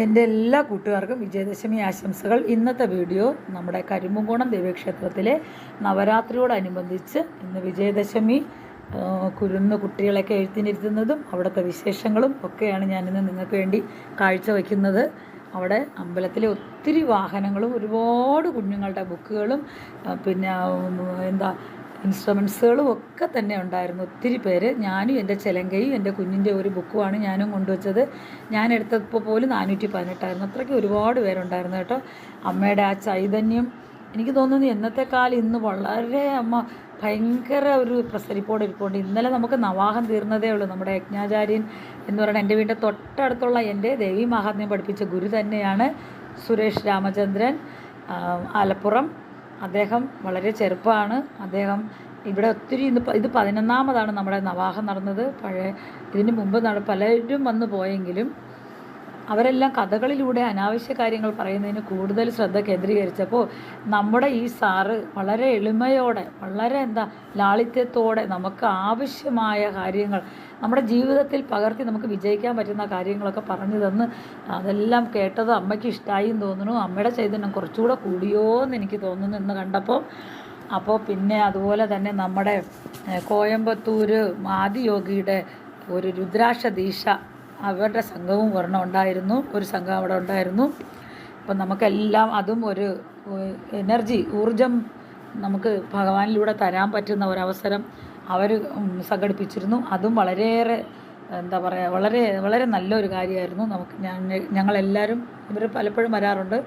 എൻ്റെ എല്ലാ കൂട്ടുകാർക്കും വിജയദശമി ആശംസകൾ. ഇന്നത്തെ വീഡിയോ നമ്മുടെ കരിമ്പുംകോണം ദേവീക്ഷേത്രത്തിലെ നവരാത്രിയോടനുബന്ധിച്ച് ഇന്ന് വിജയദശമി കുരുന്ന് കുട്ടികളൊക്കെ എഴുത്തിനിരുത്തുന്നതും അവിടുത്തെ വിശേഷങ്ങളും ഒക്കെയാണ് ഞാനിന്ന് നിങ്ങൾക്ക് വേണ്ടി കാഴ്ചവെക്കുന്നത്. അവിടെ അമ്പലത്തിലെ ഒത്തിരി വാഹനങ്ങളും ഒരുപാട് കുഞ്ഞുങ്ങളുടെ ബുക്കുകളും പിന്നെ ഇൻസ്ട്രുമെൻസുകളും ഒക്കെ തന്നെ ഉണ്ടായിരുന്നു. ഒത്തിരി പേര്. ഞാനും എൻ്റെ ചിലങ്കയും എൻ്റെ കുഞ്ഞിൻ്റെ ഒരു ബുക്കുമാണ് ഞാനും കൊണ്ടുവച്ചത്. ഞാൻ എടുത്തപ്പോൾ പോലും 418 അത്രയ്ക്ക് ഒരുപാട് പേരുണ്ടായിരുന്നു കേട്ടോ. അമ്മയുടെ ആ ചൈതന്യം എനിക്ക് തോന്നുന്നു എന്നത്തെക്കാലം ഇന്ന് വളരെ ഭയങ്കര ഒരു പ്രസരിപ്പോടെ ഇരിപ്പുണ്ട്. ഇന്നലെ നമുക്ക് നവാഹം തീർന്നതേ ഉള്ളൂ. നമ്മുടെ യജ്ഞാചാര്യൻ എന്ന് പറയുന്നത് എൻ്റെ വീടിൻ്റെ തൊട്ടടുത്തുള്ള എൻ്റെ ദേവീ മഹാത്മ്യം പഠിപ്പിച്ച ഗുരു തന്നെയാണ് സുരേഷ് രാമചന്ദ്രൻ ആലപ്പുറം. അദ്ദേഹം വളരെ ചെറുപ്പമാണ്. അദ്ദേഹം ഇവിടെ ഒത്തിരി ഇത് 11ാമതാണ് നമ്മുടെ നവാഹം നടന്നത്. ഇതിന് മുമ്പ് പലരും വന്നു പോയെങ്കിലും അവരെല്ലാം കഥകളിലൂടെ അനാവശ്യ കാര്യങ്ങൾ പറയുന്നതിന് കൂടുതൽ ശ്രദ്ധ കേന്ദ്രീകരിച്ചപ്പോൾ നമ്മുടെ ഈ സാറ് വളരെ എളിമയോടെ വളരെ ലാളിത്യത്തോടെ നമുക്ക് ആവശ്യമായ കാര്യങ്ങൾ നമ്മുടെ ജീവിതത്തിൽ പകർത്തി നമുക്ക് വിജയിക്കാൻ പറ്റുന്ന കാര്യങ്ങളൊക്കെ പറഞ്ഞു തന്ന് അതെല്ലാം കേട്ടത് അമ്മയ്ക്ക് ഇഷ്ടമായി എന്ന് തോന്നുന്നു. അമ്മയുടെ ചൈതന്യം കുറച്ചുകൂടെ കൂടിയോ എന്ന് എനിക്ക് തോന്നുന്നു ഇന്ന് കണ്ടപ്പോൾ. അപ്പോൾ പിന്നെ അതുപോലെ തന്നെ നമ്മുടെ കോയമ്പത്തൂർ ആദിയോഗിയുടെ ഒരു രുദ്രാക്ഷ ദീക്ഷ അവരുടെ സംഘവും ഉണ്ടായിരുന്നു. ഒരു സംഘം അവിടെ ഉണ്ടായിരുന്നു. അപ്പം നമുക്കെല്ലാം അതും ഒരു ഊർജം നമുക്ക് ഭഗവാനിലൂടെ തരാൻ പറ്റുന്ന ഒരവസരം അവർ സംഘടിപ്പിച്ചിരുന്നു. അതും വളരെയേറെ വളരെ വളരെ നല്ലൊരു കാര്യമായിരുന്നു. ഞങ്ങളെല്ലാവരും ഇവർ പലപ്പോഴും വരാറുണ്ട്,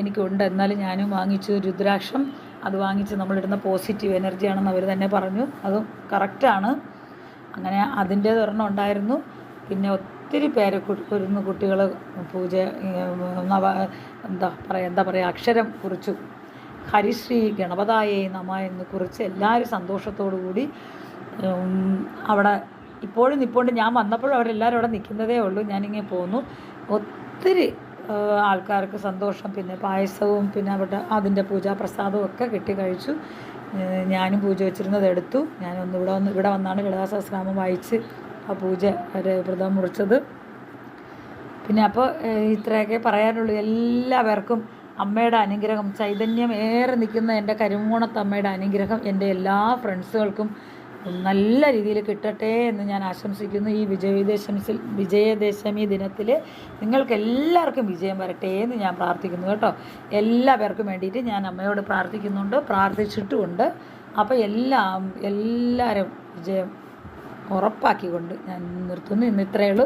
എനിക്കുണ്ട്. എന്നാലും ഞാനും വാങ്ങിച്ചു രുദ്രാക്ഷം. അത് വാങ്ങിച്ച് നമ്മളിടുന്ന പോസിറ്റീവ് എനർജിയാണെന്ന് അവർ തന്നെ പറഞ്ഞു. അതും കറക്റ്റാണ്. അങ്ങനെ അതിൻ്റെ ഒരെണ്ണം ഉണ്ടായിരുന്നു. പിന്നെ ഒത്തിരി പേരെ കുട്ടികൾ പൂജ എന്താ പറയുക അക്ഷരം കുറിച്ചു. ഹരിശ്രീ ഗണപതായേ നമ എന്ന് കുറിച്ച് എല്ലാവരും സന്തോഷത്തോടു കൂടി അവിടെ ഇപ്പോഴും നിൽപ്പുണ്ട്. ഞാൻ വന്നപ്പോഴും അവരെല്ലാവരും അവിടെ നിൽക്കുന്നതേ ഉള്ളൂ. ഞാനിങ്ങനെ പോന്നു. ഒത്തിരി ആൾക്കാർക്ക് സന്തോഷം. പിന്നെ പായസവും പിന്നെ അവിടെ അതിൻ്റെ പൂജാപ്രസാദവും ഒക്കെ കിട്ടി കഴിച്ചു. ഞാനും പൂജ വെച്ചിരുന്നത് എടുത്തു. ഇവിടെ വന്നാണ് ലളിതാ സഹസ്രനാമം വായിച്ച് ആ പൂജ ഒരു വ്രതം മുറിച്ചത്. പിന്നെ അപ്പോൾ ഇത്രയൊക്കെ പറയാനുള്ളൂ. എല്ലാവർക്കും അമ്മയുടെ അനുഗ്രഹം, ചൈതന്യം ഏറെ നിൽക്കുന്ന എൻ്റെ കരിമ്പുംകോണത്തമ്മയുടെ അനുഗ്രഹം എൻ്റെ എല്ലാ ഫ്രണ്ട്സുകൾക്കും നല്ല രീതിയിൽ കിട്ടട്ടെ എന്ന് ഞാൻ ആശംസിക്കുന്നു. ഈ വിജയദശമി ദിനത്തിൽ നിങ്ങൾക്കെല്ലാവർക്കും വിജയം വരട്ടെ എന്ന് ഞാൻ പ്രാർത്ഥിക്കുന്നു കേട്ടോ. എല്ലാവർക്കും വേണ്ടിയിട്ട് ഞാൻ അമ്മയോട് പ്രാർത്ഥിച്ചിട്ടുമുണ്ട്. അപ്പോൾ എല്ലാവരും വിജയം ഉറപ്പാക്കിക്കൊണ്ട് ഞാൻ നിർത്തുന്നു. ഇന്ന് ഇത്രയേ ഉള്ളൂ.